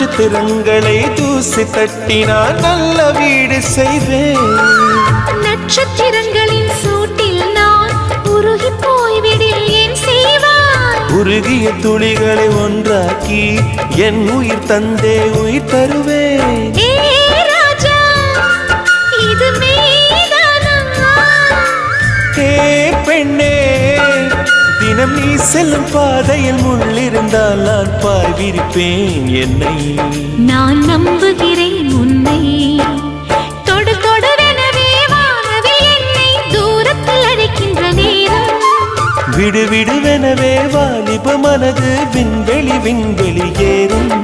நட்சத்திரங்களை தூசி தட்டினால் நல்ல வீடு செய்வேன். நட்சத்திரங்களின் சூட்டில் நான் உருகி போய்விடில் ஏன் செய்வாய்? உருகிய துளிகளை ஒன்றாக்கி என் உயிர் தந்தே உயிர் தருவேன். பெண்ணே, தினம் நீ செல்லும் பாதையில் முள்ளிருந்தால் நான் பாய் விரிப்பேன். என்னை நான் நம்புகிறேன் உன்னை. தொடு தொடுவெனவே வானவில் என்னை தூரத்தில் அழைக்கின்ற நேரம். விடு விடுவெனவே வாலிப மனது விண்வெளி விண்வெளி ஏறும்.